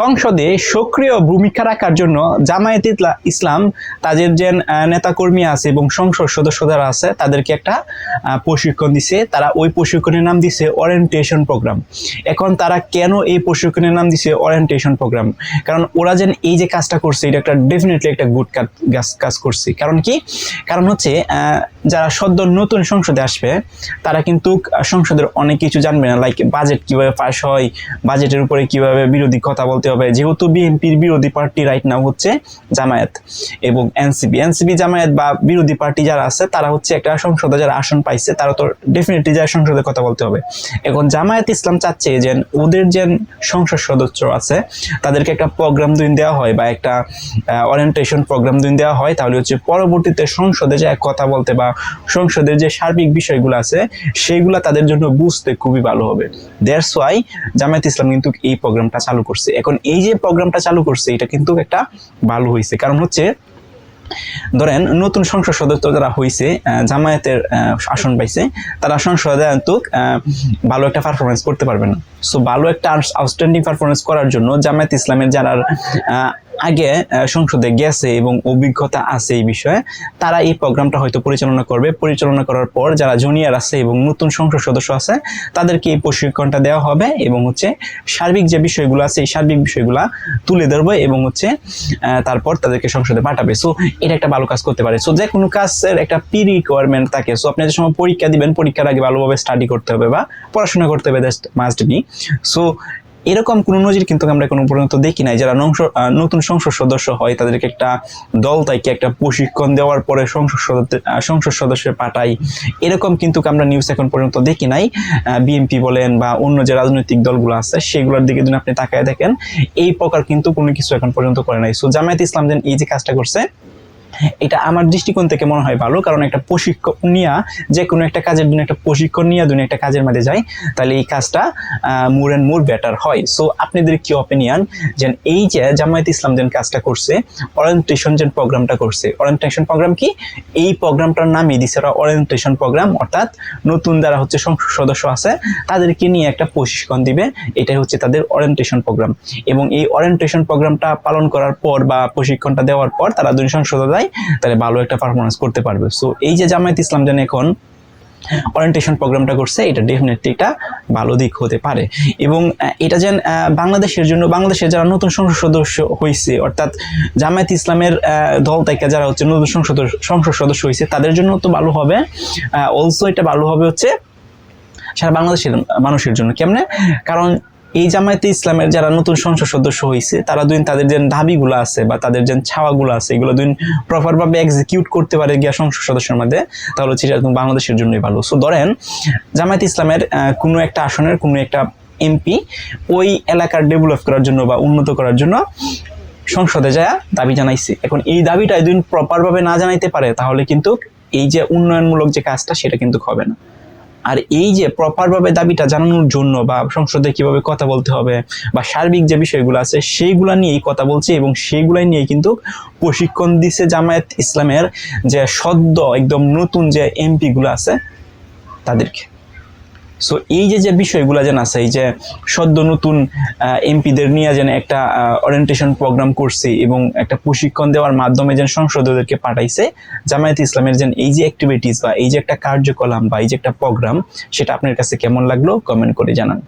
সংসদে সক্রিয় ভূমিকা রাখার জন্য জামায়াতে ইসলাম তাদের যে নেতাকর্মী আছে এবং সংসদ সদস্য যারা আছে তাদেরকে একটা প্রশিক্ষণ দিছে। তারা ওই প্রশিক্ষণের নাম দিছে ওরিয়েন্টেশন প্রোগ্রাম। এখন তারা কেন এই প্রশিক্ষণের নাম দিছে ওরিয়েন্টেশন প্রোগ্রাম? কারণ ওরা যেন এই যে কাজটা করছে এটা একটা ডেফিনেটলি একটা গুড কাজ করছে। কারণ কি? কারণ হচ্ছে যারা সদ্য নতুন সংসদে আসবে তারা কিন্তু সংসদের অনেক কিছু জানবে না, লাইক বাজেট কিভাবে পাস হয়, বাজেটের উপরে কিভাবে বিরোধী কথা বলতে হবে। যেহেতু বিএনপির বিরোধী পার্টি রাইট নাও হচ্ছে জামায়াত এবং এনসিপি জামায়াত বা বিরোধী পার্টি যারা আছে তারা হচ্ছে একটা সংসদে যারা আসন পাইছে তারা তো ডেফিনেটলি যারা সংসদে কথা বলতে হবে। এখন জামায়াত ইসলাম চাচ্ছে যে ওদের যে সংসদ সদস্য আছে তাদেরকে একটা প্রোগ্রাম দিন দেওয়া হয় বা একটা ওরিয়েন্টেশন প্রোগ্রাম দিন দেওয়া হয়, তাহলে হচ্ছে পরবর্তীতে সংসদে যে কথা বলতে বা সংসদের যে সার্বিক বিষয়গুলো আছে সেইগুলা তাদের জন্য বুঝতে খুবই ভালো হবে। দ্যাটস ওয়াই জামায়াত ইসলাম কিন্তু এই প্রোগ্রামটা চালু করছে। এখন এই যে প্রোগ্রামটা চালু করছে এটা কিন্তু একটা ভালো হয়েছে। কারণ হচ্ছে ধরেন নতুন সংসদ সদস্য যারা হয়েছে জামায়াতের আসন পাইছে তারা সংসদে কিন্তু ভালো একটা পারফরমেন্স করতে পারবে না। সো ভালো একটা আউটস্ট্যান্ডিং পারফরমেন্স করার জন্য জামায়াত ইসলামের যারা আগে সংসদে গেছে এবং অভিজ্ঞতা আছে এই বিষয়ে তারা এই প্রোগ্রামটা হয়তো পরিচালনা করবে। পরিচালনা করার পর যারা জুনিয়র আছে এবং নতুন সংসদ সদস্য আছে তাদেরকে এই প্রশিক্ষণটা দেওয়া হবে এবং হচ্ছে সার্বিক যে বিষয়গুলো আছে এই সার্বিক বিষয়গুলো তুলে ধরবে এবং হচ্ছে তারপর তাদেরকে সংসদে পাঠাবে। সো এটা একটা ভালো কাজ করতে পারে। সো যে কোনো কাজের একটা প্রি রিকোয়ারমেন্ট থাকে। সো আপনি যে সময় পরীক্ষা দিবেন পরীক্ষার আগে ভালোভাবে স্টাডি করতে হবে বা পড়াশোনা করতে হবে, দ্যাট মাস্ট বি। সো এরকম কোনো নজির কিন্তু আমরা কোনো পর্যন্ত দেখি নাই। যারা নতুন সংসদ সদস্য হয় তাদেরকে একটা দল থেকে একটা প্রশিক্ষণ দেওয়ার পরে সংসদ সদস্য পাঠাই, এরকম কিন্তু আমরা নিউজ এখন পর্যন্ত দেখি নাই। বিএনপি বলেন বা অন্য যে রাজনৈতিক দলগুলো আছে সেগুলোর দিকে যদি আপনি তাকায় দেখেন এই প্রকার কিন্তু কোনো কিছু এখন পর্যন্ত করে নাই। সো জামায়াত ইসলাম যেন এই যে কাজটা করছে এটা আমার দৃষ্টিকোণ থেকে মনে হয় ভালো। কারণ একটা প্রশিক্ষণ নিয়ে যে কোনো একটা কাজের জন্য একটা প্রশিক্ষণ নিয়ে দুনিয়া একটা কাজের মধ্যে যায় তাহলে এই কাজটা মোর অ্যান্ড মোর বেটার হয়। সো আপনাদের কি অপিনিয়ন যে এই যে জামায়াত ইসলাম যেন কাজটা করছে ওরিয়েন্টেশন যে প্রোগ্রামটা করছে, ওরিয়েন্টেশন প্রোগ্রাম কি? এই প্রোগ্রামটার নামই দিছে ওরিয়েন্টেশন প্রোগ্রাম, অর্থাৎ নতুন যারা হচ্ছে সংসদ সদস্য আছে তাদেরকে নিয়ে একটা প্রশিক্ষণ দিবে, এটাই হচ্ছে তাদের ওরিয়েন্টেশন প্রোগ্রাম। এবং এই ওরিয়েন্টেশন প্রোগ্রামটা পালন করার পর বা প্রশিক্ষণটা দেওয়ার পর তারা দুই সংসদে যায় তাহলে ভালো একটা পারফরমেন্স করতে পারবে। সো এই যে জামায়াত ইসলাম যেন এখন ওরিয়েন্টেশন প্রোগ্রামটা করছে এটা ডেফিনেটলি একটা ভালো দিক হতে পারে। এবং এটা যেন বাংলাদেশের জন্য, বাংলাদেশের যারা নতুন সংসদ সদস্য হয়েছে অর্থাৎ জামায়াত ইসলামের দল থেকে যারা হচ্ছে নতুন সংসদ সদস্য হয়েছে তাদের জন্য তো ভালো হবে। অলসো এটা ভালো হবে হচ্ছে সারা বাংলাদেশের মানুষের জন্য। কেমনে? কারণ এই জামায়াতে ইসলামের যারা নতুন সংসদ সদস্য হয়েছে তারা তাদের যে দাবিগুলো আছে বা তাদের যে ছাওয়াগুলো আছে এগুলো প্রপারভাবে এক্সিকিউট করতে পারে গিয়া সংসদ সদস্যের মধ্যে, তাহলে হচ্ছে এটা বাংলাদেশের জন্যই ভালো। সো ধরেন জামায়াতে ইসলামের কোনো একটা আসনের কোনো একটা এমপি ওই এলাকার ডেভেলপ করার জন্য বা উন্নত করার জন্য সংসদে যায় দাবি জানাইছে। এখন এই দাবিটা যদি প্রপারভাবে না জানাইতে পারে তাহলে কিন্তু এই যে উন্নয়নমূলক যে কাজটা সেটা কিন্তু হবে না। আর এই যে প্রপারভাবে দাবিটা জানানোর জন্য বা সংসদে কিভাবে কথা বলতে হবে বা সার্বিক যে বিষয়গুলো আছে সেইগুলা নিয়েই কথা বলছে এবং সেইগুলাই নিয়ে কিন্তু প্রশিক্ষণ দিছে জামায়াত ইসলামের যে সদ্য একদম নতুন যে এমপি গুলো আছে তাদেরকে। সো এই যে বিষয়গুলো যেন আছে এই যে সদ্য নতুন এমপিদের নিয়ে যেন একটা ওরিয়েন্টেশন প্রোগ্রাম করছে এবং একটা প্রশিক্ষণ দেওয়ার মাধ্যমে যেন সংসদদেরকে পাঠাইছে জামায়াত ইসলামের যেন এই যে অ্যাক্টিভিটিস বা এই যে একটা কার্যকলাপ বা এই যে একটা প্রোগ্রাম সেটা আপনার কাছে কেমন লাগলো কমেন্ট করে জানান।